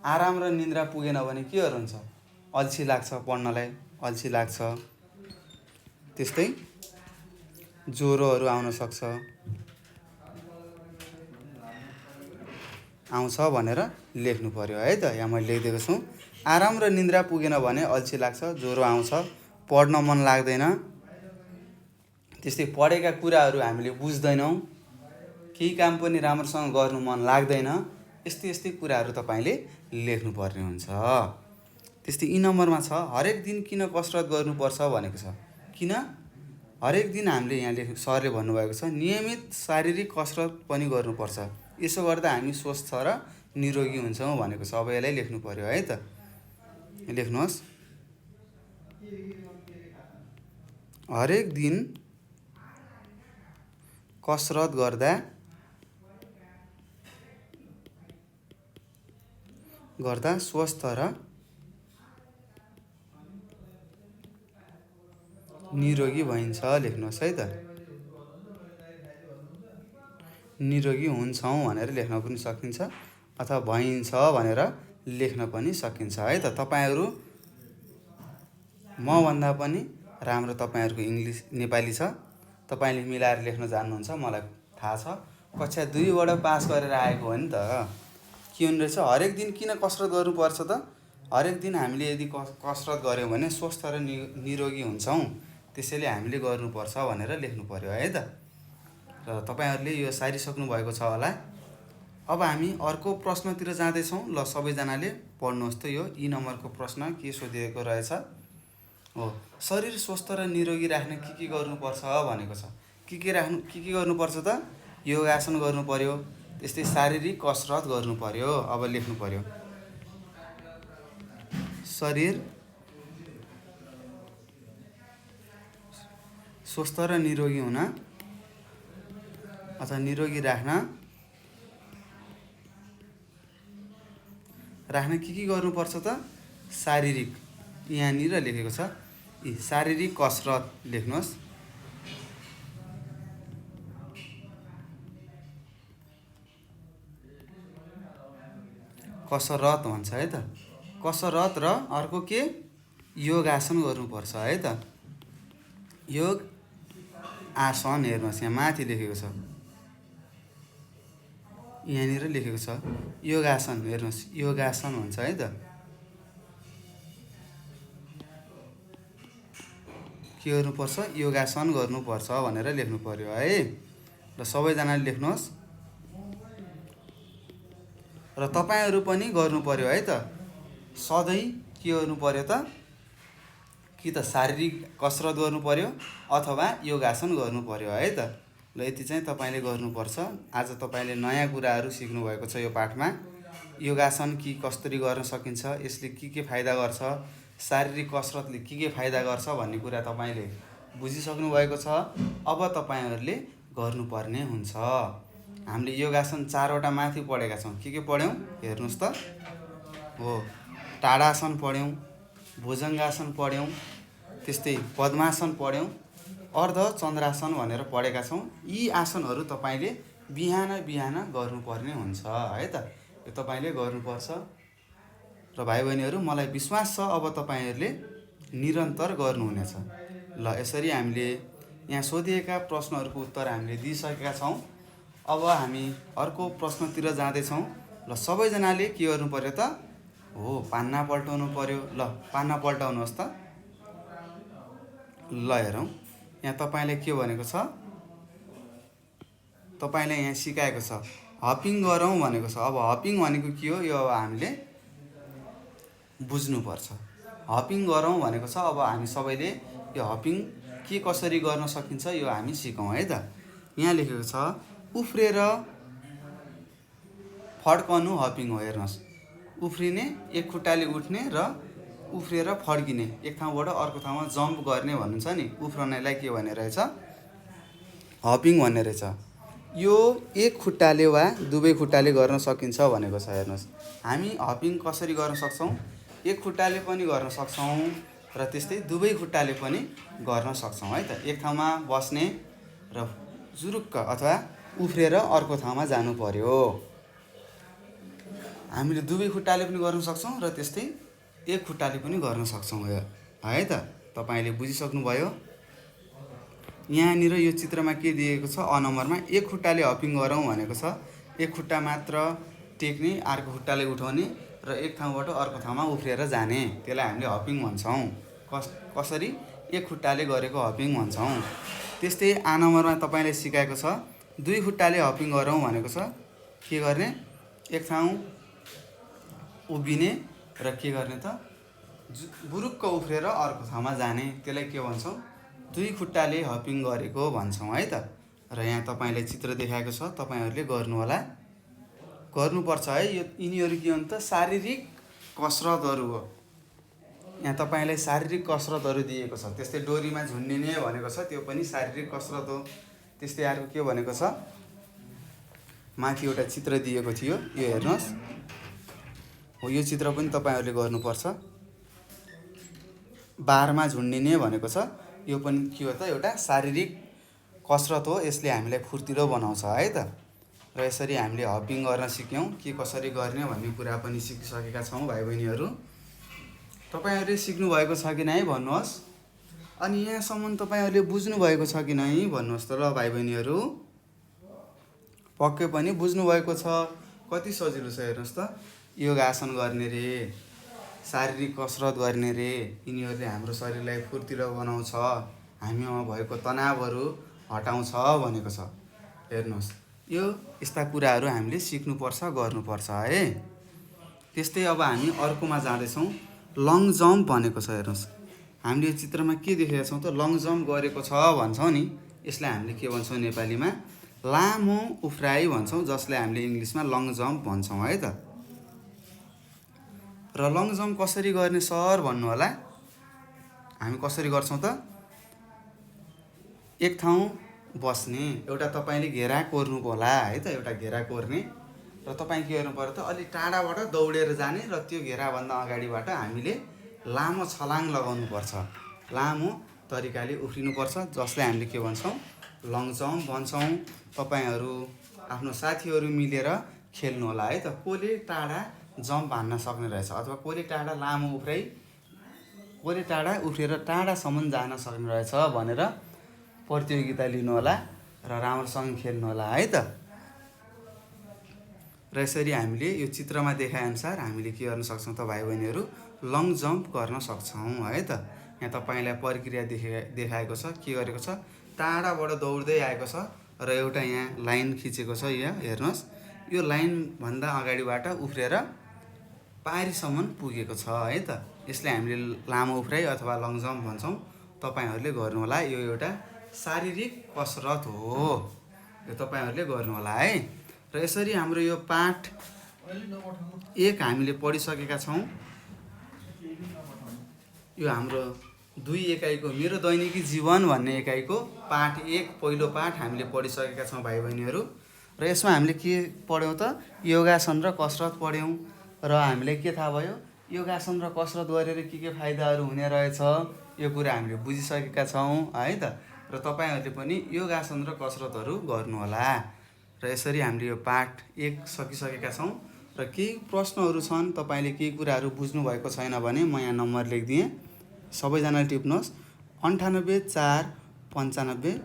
आराम र निन्द्रा पुगेन भने के गर्नुहुन्छ? अल्छी लाग्छ, पढ्नलाई अल्छी लाग्छ। त्यस्तै ज्वरोहरू आउन सक्छ, आउँछ भनेर लेख्नु पर्यो है त। यहाँ मैले लेखिदिएको छु। आराम र निन्द्रा पुगेन भने अल्छी लाग्छ, ज्वरो आउँछ, पढ्न मन लाग्दैन। त्यस्तै पढेका कुराहरू हामीले बुझ्दैनौँ, केही काम पनि राम्रोसँग गर्नु मन लाग्दैन। यस्तै कुराहरू तपाईँले लेख्नुपर्ने हुन्छ। त्यस्तै ई नम्बरमा छ, हरेक दिन किन कसरत गर्नुपर्छ भनेको छ। किन? हरेक दिन हामीले यहाँ सरले भन्नुभएको छ नियमित शारीरिक कसरत पनि गर्नुपर्छ। यसो गर्दा हामी स्वस्थ र निरोगी हुन्छौँ भनेको छ। अब यसलाई लेख्नु पर्यो है त। लेख्नुहोस्, हरेक दिन कसरत गर्दा स्वस्थ र निरोगी भइन्छ लेख्नुहोस् है त। निरोगी हुन्छौँ भनेर लेख्न पनि सकिन्छ अथवा भइन्छ भनेर लेख्न पनि सकिन्छ है त। तपाईँहरू मभन्दा पनि राम्रो तपाईँहरूको इङ्ग्लिस नेपाली छ, तपाईँले मिलाएर लेख्न जान्नुहुन्छ, मलाई थाहा छ। कक्षा 2बाट पास गरेर आएको हो नि त। के हुने रहेछ, हरेक दिन किन कसरत गर्नुपर्छ त? हरेक दिन हामीले यदि कसरत गऱ्यौँ भने स्वस्थ र निरोगी हुन्छौँ, त्यसैले हामीले गर्नुपर्छ भनेर लेख्नु पर्यो है त। र तपाईँहरूले यो सारिसक्नु भएको छ होला। अब हामी अर्को प्रश्नतिर जाँदैछौँ। ल सबैजनाले पढ्नुहोस् त। यो ई नम्बरको प्रश्न के सोधिएको रहेछ हो, शरीर स्वस्थ र निरोगी राख्न के गर्नुपर्छ भनेको छ। के गर्नुपर्छ त? योगासन गर्नु पर्यो, त्यस्तै शारीरिक कसरत गर्नु पर्यो। अब लेख्नु पर्यो, शरीर स्वस्थ र निरोगी हुन अथवा निरोगी राख्न के गर्नुपर्छ त? शारीरिक, यहाँनिर लेखेको छ शारीरिक कसरत लेख्नुहोस्। कसरत भन्छ है त। कसरत र अर्को के? योगासन गर्नुपर्छ है त। योग आसन हेर्नुहोस्, यहाँ माथि लेखेको छ, यहाँनिर लेखेको छ योगासन। हेर्नुहोस्, योगासन भन्छ है त। के गर्नुपर्छ? योगासन गर्नुपर्छ भनेर लेख्नु पर्यो है। र सबैजनाले लेख्नुहोस्। र तपाईँहरू पनि गर्नु पर्यो है त। सधैँ के गर्नु पर्यो त? कि त शारीरिक कसरत गर्नु पर्यो अथवा योगासन गर्नु पर्यो है त। ल यति चाहिँ तपाईँले गर्नुपर्छ। आज तपाईँले नयाँ कुराहरू सिक्नुभएको छ यो पाठमा। योगासन कसरी गर्न सकिन्छ, यसले के फाइदा गर्छ, शारीरिक कसरतले के फाइदा गर्छ भन्ने कुरा तपाईँले बुझिसक्नु भएको छ। अब तपाईँहरूले गर्नुपर्ने हुन्छ। हामीले योगासन 4वटा माथि पढेका छौँ। के पढ्यौँ हेर्नुहोस् त हो, टाढासन पढ्यौँ, भुजङ्गासन पढ्यौँ, त्यस्तै पद्मासन पढ्यौँ, अर्ध चन्द्रासन भनेर पढेका छौँ। यी आसनहरू तपाईँले बिहान गर्नुपर्ने हुन्छ है त। यो तपाईँले गर्नुपर्छ। र भाइ बहिनीहरू, मलाई विश्वास छ अब तपाईँहरूले निरन्तर गर्नुहुनेछ। ल यसरी हामीले यहाँ सोधिएका प्रश्नहरूको उत्तर हामीले दिइसकेका छौँ। अब हामी अर्को प्रश्नतिर जाँदैछौँ। ल सबैजनाले के गर्नु पर्यो त? हो, पान्ना पल्टाउनु पर्यो। ल पान्ना पल्टाउनुहोस् त। ल हेरौँ, यहाँ तपाईँले के भनेको छ, तपाईँले यहाँ सिकाएको छ हपिङ गरौँ भनेको छ। अब हपिङ भनेको के हो यो अब हामीले बुझ्नुपर्छ। हपिङ गरौँ भनेको छ। अब हामी सबैले यो हपिङ कसरी गर्न सकिन्छ यो हामी सिकौँ है त। यहाँ लेखेको छ उफ्रेर फड्कनु हपिङ हो। हेर्नुहोस्, उफ्रिने, एक खुट्टाले उठ्ने र उफ्रेर फड्किने, एक ठाउँबाट अर्को ठाउँमा जम्प गर्ने भन्नुहुन्छ नि, उफ्रनेलाई के भन्ने रहेछ? हपिङ भन्ने रहेछ। यो एक खुट्टाले वा दुवै खुट्टाले गर्न सकिन्छ भनेको छ। हेर्नुहोस्, हामी हपिङ कसरी गर्न सक्छौँ? एक खुट्टाले पनि गर्न सक्छौँ र त्यस्तै दुवै खुट्टाले पनि गर्न सक्छौँ है त। एक ठाउँमा बस्ने र जुरुक्क अथवा उफ्रेर अर्को ठाउँमा जानु पर्यो। हामीले दुवै खुट्टाले पनि गर्न सक्छौँ र त्यस्तै एक खुट्टाले पनि गर्न सक्छौँ है त। तपाईँले बुझिसक्नुभयो। यहाँनिर यो चित्रमा के दिएको छ? अ नम्बरमा एक खुट्टाले हपिङ गरौँ भनेको छ। एक खुट्टा मात्र टेक्ने, अर्को खुट्टाले उठाउने र एक ठाउँबाट अर्को ठाउँमा उफ्रेर जाने, त्यसलाई हामीले हपिङ भन्छौँ। कसरी? एक खुट्टाले गरेको हपिङ भन्छौँ। त्यस्तै आ नम्बरमा तपाईँले सिकाएको छ दुई खुट्टाले हपिङ गरौँ भनेको छ। के गर्ने? एक ठाउँ उभिने र के गर्ने त? बुरुक्क उफ्रेर अर्को ठाउँमा जाने, त्यसलाई के भन्छौँ? दुई खुट्टाले हपिङ गरेको भन्छौँ है त। र यहाँ तपाईँले चित्र देखाएको छ, तपाईँहरूले गर्नु होला, गर्नुपर्छ है। यिनीहरू के हुन् त? शारीरिक कसरतहरू हो। यहाँ तपाईँलाई शारीरिक कसरतहरू दिएको छ। त्यस्तै डोरीमा झुन्डिने भनेको छ, त्यो पनि शारीरिक कसरत हो। त्यस्तै अर्को के भनेको छ? माथि एउटा चित्र दिएको थियो, यो हेर्नुहोस् हो, यो चित्र पनि तपाईँहरूले गर्नुपर्छ। बारमा झुन्डिने भनेको छ, यो पनि के हो त, एउटा शारीरिक कसरत हो। यसले हामीलाई फुर्तिलो बनाउँछ है त। र यसरी हामीले हपिङ गर्न सिक्यौँ, के कसरी गर्ने भन्ने कुरा पनि सिकिसकेका छौँ भाइ बहिनीहरू। तपाईँहरूले सिक्नुभएको छ कि नै भन्नुहोस्। अनि यहाँसम्म तपाईँहरूले बुझ्नुभएको छ कि नै भन्नुहोस् त ल भाइ बहिनीहरू। पक्कै पनि बुझ्नुभएको छ। कति सजिलो छ हेर्नुहोस् त। योगासन गर्ने रे, शारीरिक कसरत गर्ने रे, यिनीहरूले हाम्रो शरीरलाई फुर्तिलो बनाउँछ, हामीमा भएको तनावहरू हटाउँछ भनेको छ। हेर्नुहोस्, यो यस्ता कुराहरू हामीले सिक्नुपर्छ, गर्नुपर्छ है। त्यस्तै अब हामी अर्कोमा जाँदैछौँ। लङ जम्प भनेको छ हेर्नुहोस्। हामीले यो चित्रमा के देखेका छौँ त, लङ जम्प गरेको छ भन्छौँ नि। यसलाई हामीले के भन्छौँ नेपालीमा, लामो उफ्राइ भन्छौँ, जसलाई हामीले इङ्ग्लिसमा लङ जम्प भन्छौँ है त। र लङ जम्प कसरी गर्ने सर भन्नु होला। हामी कसरी गर्छौँ त, एक ठाउँ बस्ने, एउटा तपाईँले घेरा कोर्नु होला है त, एउटा घेरा कोर्ने। र तपाईँ के गर्नु पर्यो त, अलिक टाढाबाट दौडेर जाने र त्यो घेराभन्दा अगाडिबाट हामीले लामो छलाङ लगाउनुपर्छ, लामो तरिकाले उफ्रिनुपर्छ, जसलाई हामीले के भन्छौँ, लङ जम्प भन्छौँ। तपाईँहरू आफ्नो साथीहरू मिलेर खेल्नु होला है त। कसले टाढा जम्प हान्न सक्ने रहेछ, अथवा कसले टाढा लामो उफ्राइ, कसले टाढा उफ्रेर टाढासम्म जान सक्ने रहेछ भनेर प्रतियोगिता लिनु होला र राम्रोसँग खेल्नु होला है त। र यसरी हामीले यो चित्रमा देखाएअनुसार हामीले के गर्न सक्छौँ त भाइ बहिनीहरू, लङ जम्प गर्न सक्छौँ है त। यहाँ तपाईँलाई प्रक्रिया देखाएको छ, के गरेको छ, टाढाबाट दौड्दै आएको छ र एउटा यहाँ लाइन खिचेको छ। यहाँ हेर्नुहोस्, यो लाइनभन्दा अगाडिबाट उफ्रेर पारीसम्म पुगेको छ है त। यसले हामीले लामो उफ्राइ अथवा लङ जम्प भन्छौँ। तपाईँहरूले गर्नुहोला, यो एउटा शारीरिक कसरत हो, यो तपाईँहरूले गर्नुहोला है। र यसरी हाम्रो यो पाठ 1 हामीले पढिसकेका छौँ। यो हाम्रो 2 एकाइको मेरो दैनिकी जीवन भन्ने एकाइको पाठ 1 पहिलो पाठ हामीले पढिसकेका छौँ भाइ बहिनीहरू। र यसमा हामीले के पढ्यौँ त, योगासन र कसरत पढ्यौँ। र हामीलाई के थाहा भयो, योगासन र कसरत गरेर के फाइदाहरू हुने रहेछ, यो कुरा हामीले बुझिसकेका छौँ है त। र तपाईँहरूले पनि योगासन र कसरतहरू गर्नुहोला। र यसरी हामीले यो पाठ 1 सकिसकेका छौँ। र केही प्रश्नहरू छन्, तपाईँले केही कुराहरू बुझ्नुभएको छैन भने म यहाँ नम्बर लेखिदिएँ, सबैजनाले टिप्नुहोस्। 98 4 95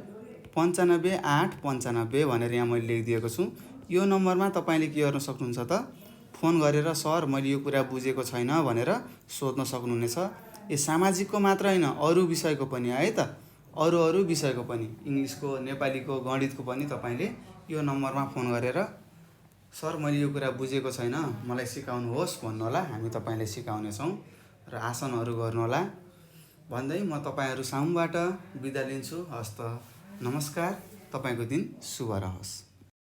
95 8 95 भनेर यहाँ मैले लेखिदिएको छु। यो नम्बरमा तपाईँले के गर्न सक्नुहुन्छ त, फोन गरेर सर मैले यो कुरा बुझेको छैन भनेर सोध्न सक्नुहुनेछ। यो सामाजिकको मात्र होइन, अरू विषयको पनि है त, अरू विषयको पनि, इङ्ग्लिसको, नेपालीको, गणितको पनि तपाईँले यो नम्बरमा फोन गरेर सर मैले यो कुरा बुझेको छैन, मलाई सिकाउनुहोस् भन्नुहोला। हामी तपाईँलाई सिकाउनेछौँ र आसनहरू गर्नुहोला भन्दै म तपाईँहरू सामुबाट बिदा लिन्छु। हस्त नमस्कार, तपाईँको दिन शुभ रहोस्।